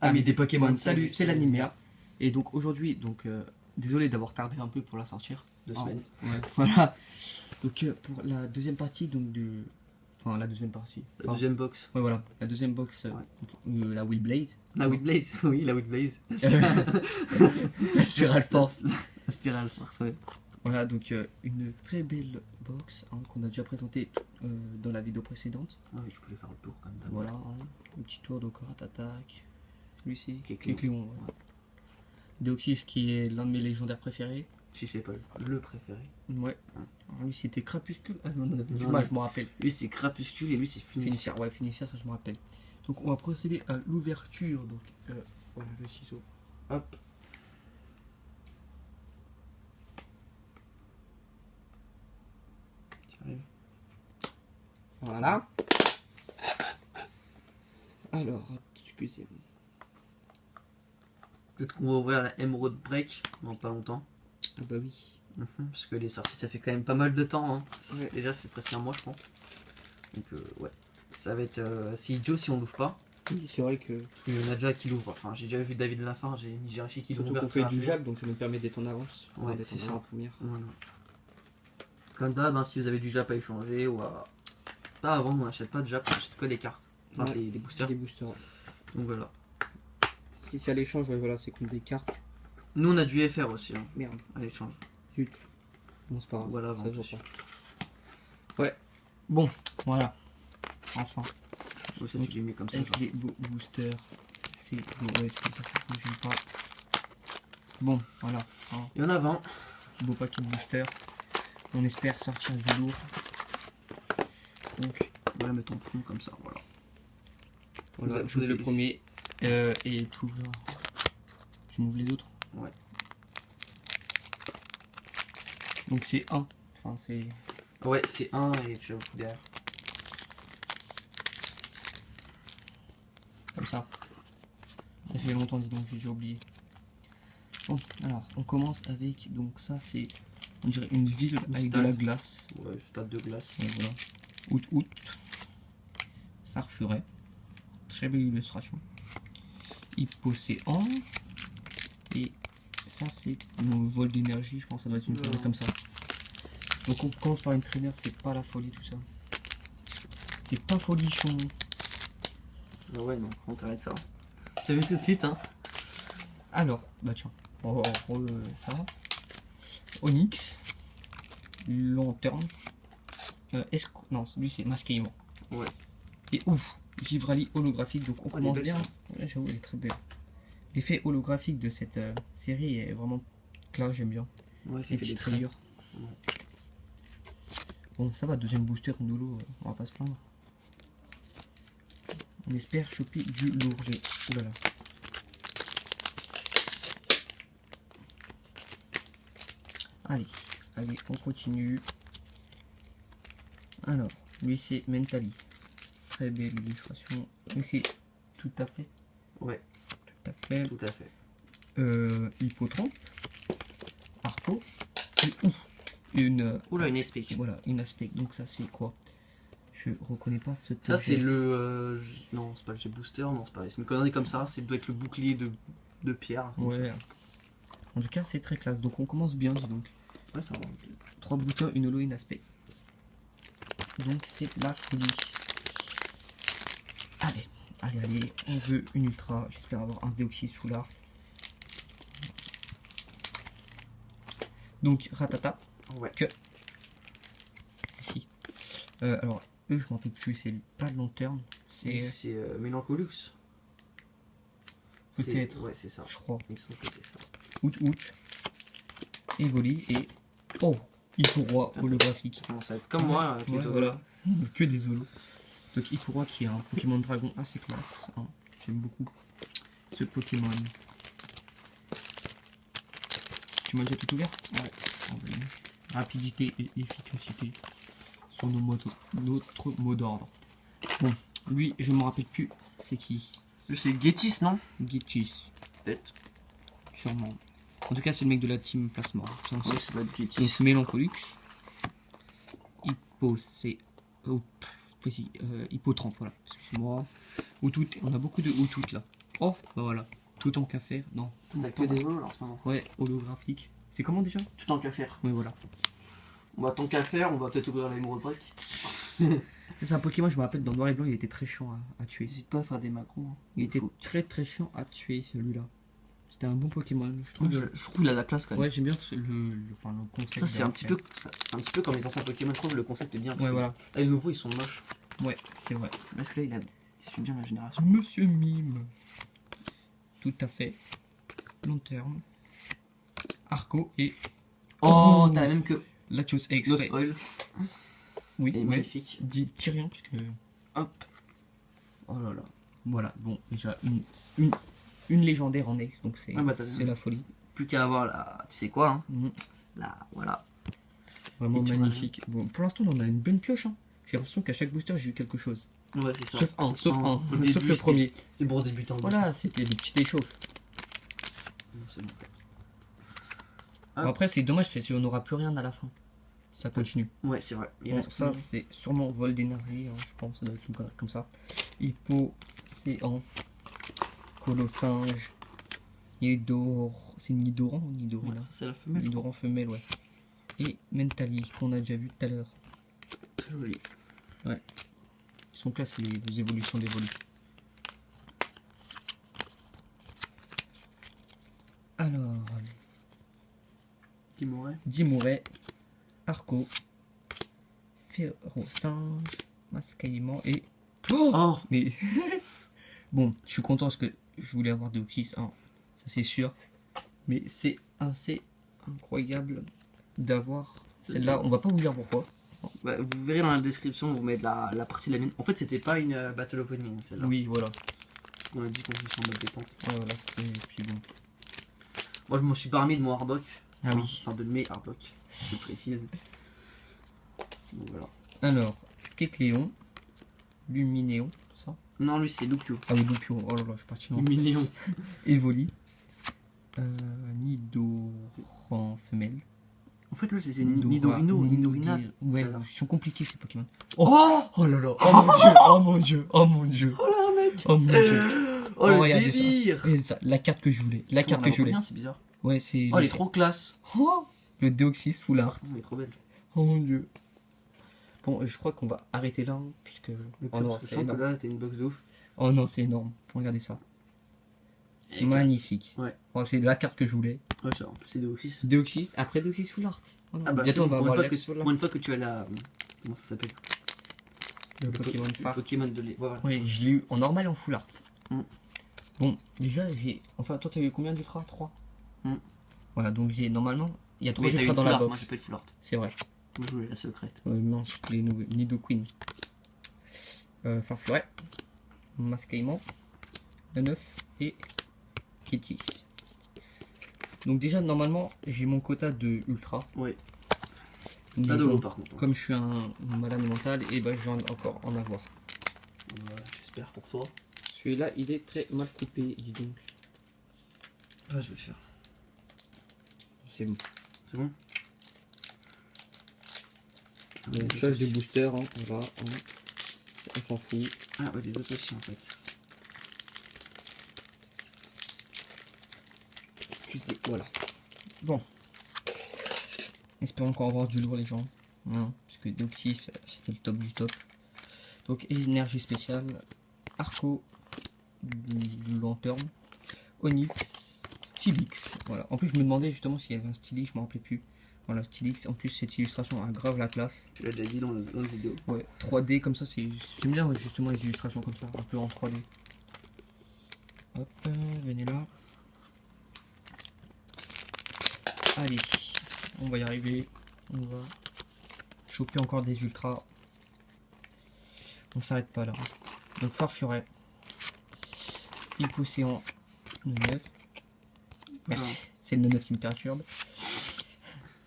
Amis des Pokémon, salut, c'est l'Animéa. Et donc aujourd'hui, désolé d'avoir tardé un peu pour la sortir. 2 semaines. Ouais, voilà. Donc pour la deuxième partie Enfin la deuxième partie. La deuxième box. Ouais voilà, la deuxième box, la Will Blaze. La Will Blaze, oui, la Will Blaze. La Spiral Force. La Spiral Force, ouais. Voilà, donc une très belle box qu'on a déjà présentée dans la vidéo précédente. Ah oui, je voulais faire le tour comme d'hab. Voilà, un petit tour de Attack. Celui-ci, Kecleon. Kecleon, ouais. Deoxys qui est l'un de mes légendaires préférés. Si c'est pas le préféré. Ouais. Alors, lui c'était Crapuscule. Ah non, on avait du Non, mal, non. je me rappelle. Lui c'est Crapuscule et lui c'est Finisseur, ouais, Finisseur, ça je me rappelle. Donc on va procéder à l'ouverture. Donc voilà le ciseau. Hop. Voilà. Alors, excusez-moi. Peut-être qu'on va ouvrir la Emerald Break dans pas longtemps. Ah bah oui. Parce que les sorties ça fait quand même pas mal de temps. Hein. Ouais. Déjà c'est presque un mois je pense. Donc ouais. Ça va être c'est idiot si on l'ouvre pas. Oui, c'est vrai que. Parce qu'il y en a déjà qui l'ouvrent. Enfin j'ai déjà vu David Lafare, j'ai mis Jirachi qui l'ouvre. Surtout qu'on fait du jab, donc ça nous permet d'être en avance. Ouais, d'être c'est ça. en première. Voilà. Comme d'hab, hein, si vous avez du Jap à échanger ou à... Pas avant, on n'achète pas de Jap, on achète que des cartes. Enfin, Ouais. des boosters. Des boosters. Ouais. Donc voilà. Si c'est à l'échange, ouais, voilà, c'est comme des cartes. Nous on a du FR aussi, hein, Merde. à l'échange. Zut. Bon, c'est pas grave. Voilà, ça vente je aussi. vois pas. Ouais. Bon, voilà. Enfin. Ouais, ça Donc, tu les mets comme ça. Avec Genre. les boosters. C'est. Ouais, c'est comme ça me gêne pas. Bon, voilà. Hein. Il y en a 20. Beau paquet de boosters. On espère sortir du lourd. Donc, On va la mettre en fond comme ça, voilà. voilà, Vous je fais le avez- premier. Et tout. Je m'ouvre les autres. Ouais. Donc c'est 1. Enfin, c'est. Ouais, c'est 1 et tu vas vous foutre derrière. Comme ça. Ça fait longtemps, dis donc, j'ai déjà oublié. Bon, alors, on commence avec. Donc, ça, c'est. On dirait une ville avec de la glace. Ouais, stade de glace. Et voilà. Août. Farfuret. Très belle illustration. Hypocéan. Et ça, c'est mon vol d'énergie. Je pense que ça doit être une Ouais. connerie comme ça. Donc, on commence par une traîneur. C'est pas la folie, tout ça. C'est pas folichon. Ah ouais, non, on t'arrête ça. T'as vu tout de suite, hein. Alors, bah tiens. Ça. Onyx. Lanterne. Non, lui c'est Masquement. Ouais. Et ouf, Givrali holographique. Donc on elle est commence belle, bien. ça. Ouais, j'avoue, elle est très belle. L'effet holographique de cette série est vraiment classe, j'aime bien. Ouais, Les c'est fait des petites traits. rayures. Ouais. Bon, ça va, deuxième booster, une holo, on va pas se plaindre. On espère choper du lourd. Oulala. Allez, on continue. Alors, lui c'est Mentally. Très belle illustration. Lui c'est tout à fait. Ouais, Tout à fait. tout à fait. Hippotrampe. Arco. Et ouf, une. Oula, une espic. Voilà, une aspect. Donc ça c'est quoi? Je reconnais pas ce Ça c'est objet. le... Non, c'est pas le G-Booster, non, c'est pas... C'est une connerie comme ça, c'est doit être le bouclier de pierre. Ouais. En tout cas, c'est très classe. Donc on commence bien, dis donc. Ouais, ça va. 3 boosters, une holo, une aspect. Donc c'est la folie. Allez, on veut une ultra. J'espère avoir un Deoxys sous l'art. Donc Ratata. Ouais. Ici. Alors, eux, je m'en rappelle plus, c'est pas de lanterne. C'est. C'est Mélancolux. Peut-être. Ouais, c'est ça. Je crois. Il me semble que c'est ça. Août. Evoli et. Oh! Hipporoy holographique. Ça va être comme moi avec les Ouais, autos. voilà. Que des holos. Donc Hipporoy qui est un Pokémon dragon assez classe. Hein. J'aime beaucoup ce Pokémon. Tu m'as déjà tout ouvert? Ouais. Rapidité et efficacité sont notre mot d'ordre. Bon, lui, je me rappelle plus. C'est qui? Lui, c'est Getis, non? Gitchis, Peut-être. sûrement. En tout cas, c'est le mec de la team Plasma. Oui, ça doit être Getis. Donc Mélancolux, Hippotrampe, voilà, excuse-moi. Outout, on a beaucoup de Outout là. Oh, bah voilà. Tout en qu'à faire. Non. T'as que des vols en ce moment. Ouais, holographique. C'est comment déjà? Tout en qu'à faire. Oui, voilà. Bah, tant qu'à faire, on va peut-être ouvrir l'émeraude break. C'est un Pokémon, je me rappelle, dans Noir et Blanc, il était très chiant à tuer. N'hésite pas à faire des macros. Hein. Il était très très chiant à tuer celui-là. C'était un bon Pokémon, je trouve. Je trouve qu'il a la classe quand même. Ouais, j'aime bien enfin, le concept. Ça, c'est un petit peu comme les anciens Pokémon. Je trouve le concept est bien. Ouais, voilà. Là, les nouveaux, ils sont moches. Ouais, c'est vrai. Là, celui-là, il suit bien la génération. Monsieur Mime. Tout à fait. Long terme. Arco et. Oh, t'as la même que Latios No Express. Spoil. Oui, Il est ouais. magnifique. Dis rien, puisque. Hop. Oh là là. Voilà, bon, déjà une légendaire en ex, donc c'est Ah bah, la folie. Plus qu'à avoir la. Tu sais quoi, hein. Mhm. Là, voilà. Vraiment Et tu magnifique. Bon, pour l'instant, on a une bonne pioche. Hein. J'ai l'impression qu'à chaque booster, j'ai eu quelque chose. Ouais, c'est ça. Sauf un, sauf Au le début, premier. C'est pour débutant. Voilà, c'était des petites échauffes. C'est bon. Bon, après, c'est dommage parce qu'on n'aura plus rien à la fin. Ça continue. Ouais, c'est vrai. Il Bon, reste ça, plus. c'est sûrement vol d'énergie, hein, je pense. Ça doit être comme ça. Hippo, Céan, Colossinge, Nidor. C'est Nidoran ou Ouais, Nidorina? ça, c'est la femelle. Nidoran femelle, ouais. Et Mentali, qu'on a déjà vu tout à l'heure. Très joli. Ils sont classe les évolutions d'évolu. Alors, Timoret. Dimouret, Arco, Ferrosinge, Mascaïman et. Oh, Mais. Bon, je suis content parce que je voulais avoir Deoxys 1, ça c'est sûr. Mais c'est assez incroyable d'avoir celle-là. On va pas vous dire pourquoi. bah, vous verrez dans la description, on vous met la partie de la mine. En fait, c'était pas une battle opening, celle-là. Oui, voilà. On a dit qu'on faisait en mode détente. Ouais, voilà, c'était. Puis bon. Moi, je m'en suis pas remis de mon Hardock. Ah oui. Enfin, de mes Hardock, je précise. Donc voilà. Alors, Kecléon, Luminéon, ça. Non, lui, c'est Lupio. Ah oui, Lupio, oh là là, je suis parti loin. Luminéon. Evoli, Nidoran femelle. En fait, lui, c'est Nidorino, Nidorina. Ouais, Voilà. ils sont compliqués ces Pokémon. Oh, Oh là là, oh mon dieu, oh mon dieu, oh mon dieu. oh là, mec. Oh mon dieu. Oh, le regardez délire. ça. Regardez ça, la carte que je voulais. La carte que je voulais. C'est bizarre. Ouais, c'est. Oh, elle est trop classe. Oh, le Deoxys full art. Elle est trop belle. Oh mon dieu. Bon, je crois qu'on va arrêter là, hein, puisque. Le Oh pire, non, parce que je c'est sens que énorme. là, t'as une box de ouf. Oh non, c'est énorme. Regardez ça. Elle est Magnifique. Ouais. Oh, c'est la carte que je voulais. classe. Ouais, ça, en plus, c'est Deoxys. Deoxys, après Deoxys full art. Voilà. Ah bah, Bientôt, c'est on bon, va pour, avoir une fois l'ex que, full art. pour une fois que tu as la. Comment ça s'appelle? Le Pokémon Le phare. Pokémon de lait. Voilà. Oui, je l'ai eu en normal et en full art. Mm. Bon, déjà, j'ai. Enfin, toi, t'as eu combien d'ultra? 3. Mm. Voilà, donc j'ai normalement. Il y a 3 Oui, t'as eu ultras une dans full la art, moi box. j'ai pas le full art. C'est vrai. Moi je voulais la secrète. Mince, les nouveaux. Nidoqueen. Farfuret. Mascaïman. Le 9 et Kitix. Donc, déjà, normalement, j'ai mon quota de ultra. Ouais. Mais Pas de bon, l'eau par contre. comme je suis un malade mental, et ben, je viens encore en avoir. Voilà, j'espère pour toi. Celui-là, il est très mal coupé, dis donc. Ah, je vais le faire. C'est bon. C'est bon? On change de booster, hein. On va. On s'en fout. Ah, ouais, des autres aussi en fait. Tu sais, voilà. Bon. Espérons qu'on va avoir du lourd, les gens. Hein, parce que Deoxys, c'était le top du top. Donc, énergie spéciale. Arco. Long terme. Onyx. Stylix. Voilà. En plus, je me demandais justement s'il y avait un Stylix, je m'en rappelais plus. Voilà, Stylix. En plus, cette illustration a grave la classe. Tu l'as déjà dit dans la vidéo. Ouais, 3D comme ça, c'est. J'aime bien justement les illustrations comme ça, un peu en 3D. Hop, venez là. Allez, on va y arriver. On va choper encore des ultras. On s'arrête pas là. Donc Farfuret. Hypocéan. Le 9. Merci. C'est le 9 qui me perturbe.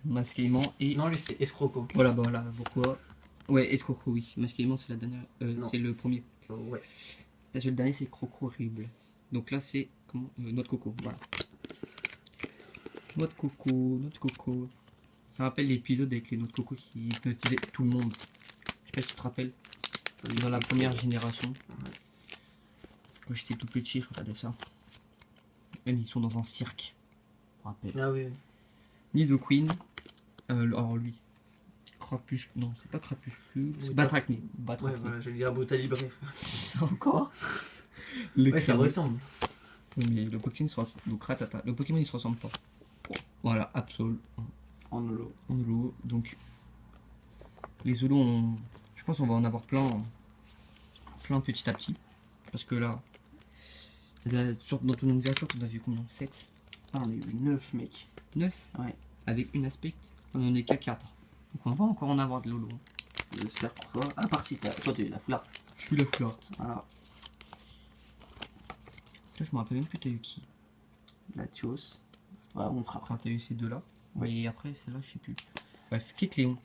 Mascaïman et. Non, lui c'est Escroco. Voilà, bah voilà, pourquoi. Ouais, Escroco, oui. Mascaïman, c'est la dernière. Non. C'est le premier. Ouais. Parce que le dernier, c'est Croco horrible. Donc là, c'est. Comment Noix de coco, voilà. Noix de coco, noix de coco. Ça rappelle l'épisode avec les noix de coco qui hypnotisaient tout le monde. Je sais pas si tu te rappelles. Dans la première génération. Quand j'étais tout petit, je regardais ça. Même ils sont dans un cirque. Je me rappelle. Ah oui. Nidoqueen. Alors lui. Crapuscule. Non, c'est pas Crapuscule. C'est Oui, Batracné. Ouais, Batracné. voilà, j'allais dire Brutali, bref. C'est encore. Les Ouais, ça crémeux. ressemble. Oui, mais le Pokémon se ressemble. Donc Ratata. Le Pokémon il se ressemble pas. Voilà, Absol. En holo. En holo. Donc les holos, je pense qu'on va en avoir plein petit à petit. Parce que là, dans ton ouverture, tu en as vu combien? 7? Ah, on a eu 9, mec. 9? Ouais. Avec une aspect, on en est qu'à 4. Donc on va encore en avoir de lolo. J'espère pour toi. À part si toi, t'as eu la full art. Je suis la full art. Voilà. Toi, je me rappelle même plus, t'as eu qui? Latios. Ouais, on fera après. Enfin, t'as eu ces deux-là. Ouais. Et après, celle-là, je sais plus. Bref, Kecléon.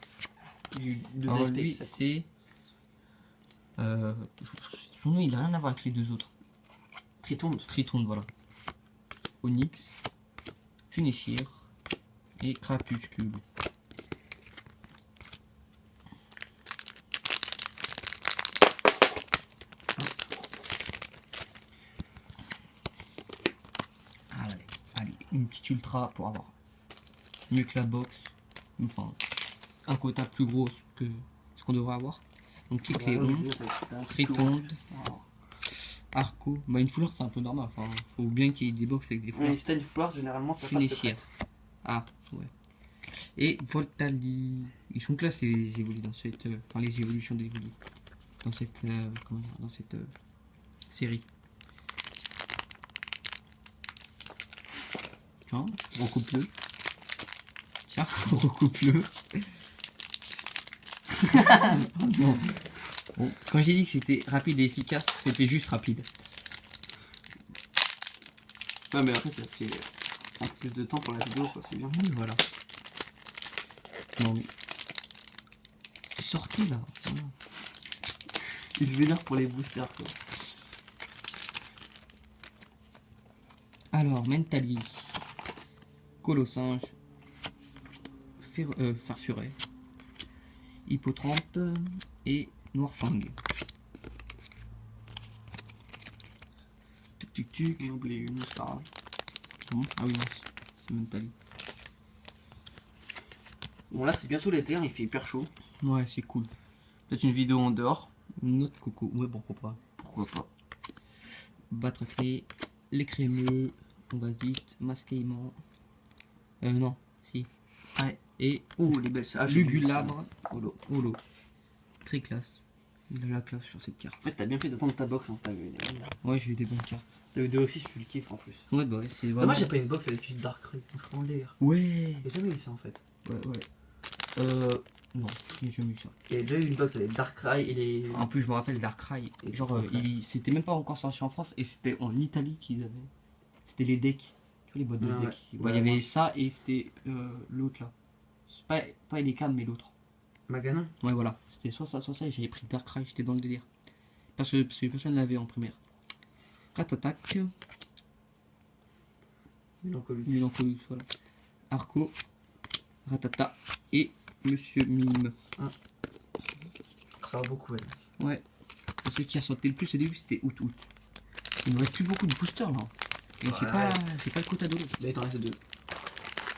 J'ai eu 2 Alors, aspects. lui, c'est. Son nom, il a rien à voir avec les deux autres. Tritonde. Tritonde, voilà. Onyx, Funessir et Crapuscule. Allez, une petite ultra pour avoir mieux que la box. Enfin, un quota plus gros que ce qu'on devrait avoir. Donc Kecléon, Tritonde, Arco. Bah, une full art, c'est un peu normal. Enfin, faut bien qu'il y ait des box avec des full Ouais, art. si t'as une full art, généralement, t'as pas de Funessir. Ah, ouais. Et Voltali. Ils sont classe les évolués dans cette. Enfin, les évolutions des évolués. Dans cette. Comment dire, dans cette série. Tiens, recoupe-le. Tiens, recoupe-le. Non. Bon, quand j'ai dit que c'était rapide et efficace, c'était juste rapide. Ouais, mais après, ça fait un peu plus de temps pour la vidéo, quoi. C'est bien. Oui, voilà. Non, mais. C'est sorti là. Voilà. Il se vénère pour les boosters, quoi. Alors, Mentali, Colossinge, Farfuret, Hippotrampe et Noirfang. Tuc tuc tuc. J'ai oublié une, c'est pas grave. Bon, ah oui, non, c'est Mentali. Bon, là, c'est bientôt l'été, hein, il fait hyper chaud. Ouais, c'est cool. Peut-être une vidéo en dehors. Une autre coco. Ouais, pourquoi pas. Pourquoi pas. Batracné, les crémeux, on va vite, Masquaillement. Non, si. Ouais. Et Oh, les belles ça. j'ai vu ça. Lugulabre, Holo. Holo. Très classe. Il a la classe sur cette carte. En fait, t'as bien fait d'attendre ta box, hein. T'as eu Ouais, j'ai eu des bonnes cartes. des Oxys, tu le kiffes en plus. Ouais, bah ouais, c'est Bah, vraiment. moi, j'ai pas une box avec fiche Darkrai. Je prends l'air. Ouais. J'ai jamais eu ça en fait. Ouais. Non, j'ai jamais eu ça. J'ai déjà eu une box avec Darkrai et les. En plus, je me rappelle Darkrai. Et Genre, Darkrai. c'était même pas encore sorti en France et c'était en Italie qu'ils avaient. C'était les decks. Tu vois, les boîtes de Ouais, decks. ouais. Bah, il y avait ça et c'était l'autre là. Pas les câbles, mais l'autre. Maganon. Ouais, voilà. C'était soit ça et j'avais pris Darkrai. J'étais dans le délire. Parce que personne l'avait en primaire. Ratatak. Mélancolie, voilà. Arco. Ratata. Et Monsieur Mime. Ça va beaucoup, elle. Ouais. Ce qui a sauté le plus au début, c'était Out. Il ne reste plus beaucoup de boosters là. Et Ouais. j'ai pas le quota de l'eau. Bah, il t'en reste 2.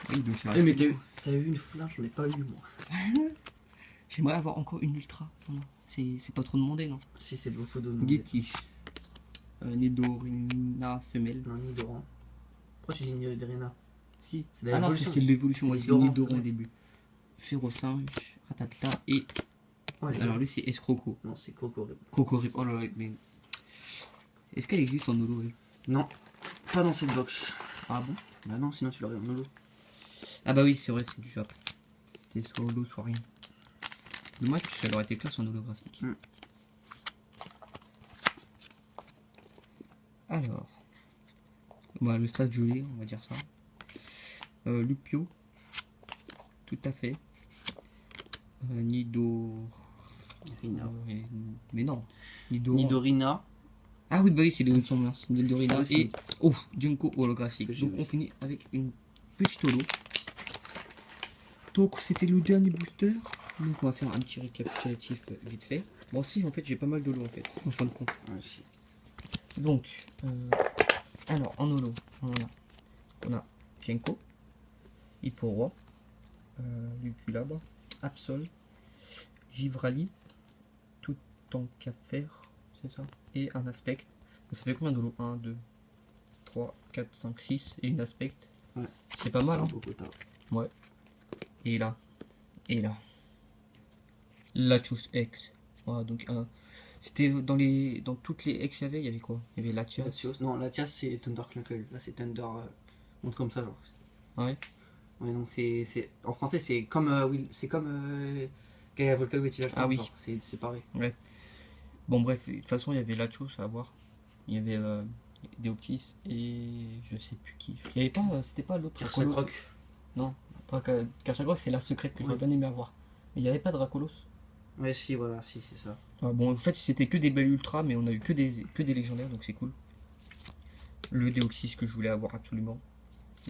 Oui, donc il Eh, mais reste t'as eu une flash, j'en ai pas eu moi. J'aimerais avoir encore une ultra. Voilà. C'est pas trop demandé, non? Si, c'est beaucoup de. Gettys. Nidorina femelle. Non, Nidoran. Pourquoi tu dis Nidorina? Si. C'est Ah non, l'évolution. c'est l'évolution. Ouais, C'est c'est Nidoran, Nidoran au ouais. début. Férocinge, Ratata et. Oh, les Alors gars. lui, c'est Escroco. Non, c'est Coco. Cocorip. Oh là là, mais. Est-ce qu'elle existe en holo, elle? Non, pas dans cette box. Ah bon? Bah non, sinon tu l'aurais en holo. Ah bah oui, c'est vrai, c'est du Jap. C'est soit holo, soit rien. Dommage que ça aurait été classe en holographique. Mm. Alors. Bah, le stade gelé, on va dire ça. Lupio. Tout à fait. Nido. Rina. Mais non. Nido. Nidorina. Ah oui, bah oui, c'est les ressemblance. Nidorina Ah oui, et. Oh, Junko holographique. Que j'ai Donc vu. on finit avec une petite holo. Donc c'était le dernier booster. Donc on va faire un petit récapitulatif vite fait. Bon si, en fait j'ai pas mal de l'eau en fait, en fin de compte. Ouais, si. Donc, alors en holo, on a Genko, Hippo-Roi, Luculabre, Absol, Givrali, tout en qu'à faire, c'est ça, et un aspect. Donc, ça fait combien de holo? 1, 2, 3, 4, 5, 6 et une aspect. Ouais. C'est pas mal, hein. Beaucoup tard. Ouais. Et là. Et là. Latios X. Voilà, donc c'était dans toutes les X qu'il y avait, il y avait quoi? Il y avait Latios. Non, Latias c'est Thunder Knuckle. Là c'est Thunder. Montre comme ça, genre. Ouais. Ouais, non, en français c'est comme. C'est comme. Gaia Volca Vetilator. Ah oui. C'est séparé. Ouais. Bon, bref, de toute façon, il y avait Latios à voir. Il y avait Deoxys et je sais plus qui. Il y avait pas. C'était pas l'autre. Karchakroc. Non. Karchakroc, c'est la secrète que j'aurais Ouais. bien aimé avoir. Mais il n'y avait pas Dracolos. Ouais, si, voilà, si, c'est ça. Ah, bon, en fait, c'était que des belles ultras, mais on a eu que des légendaires, donc c'est cool. Le Deoxys que je voulais avoir absolument.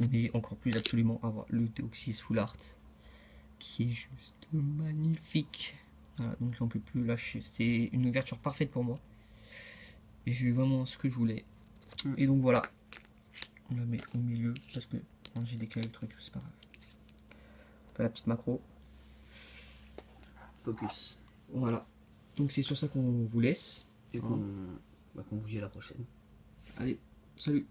Mais encore plus absolument avoir le Deoxys Full Art. Qui est juste magnifique. Voilà, donc j'en peux plus lâcher. C'est une ouverture parfaite pour moi. Et j'ai eu vraiment ce que je voulais. Et donc voilà. On la met au milieu parce que non, j'ai décalé le truc, c'est pas grave. On fait la petite macro. Focus. Voilà. Donc c'est sur ça qu'on vous laisse. Et qu'on vous dit à la prochaine. Allez, salut.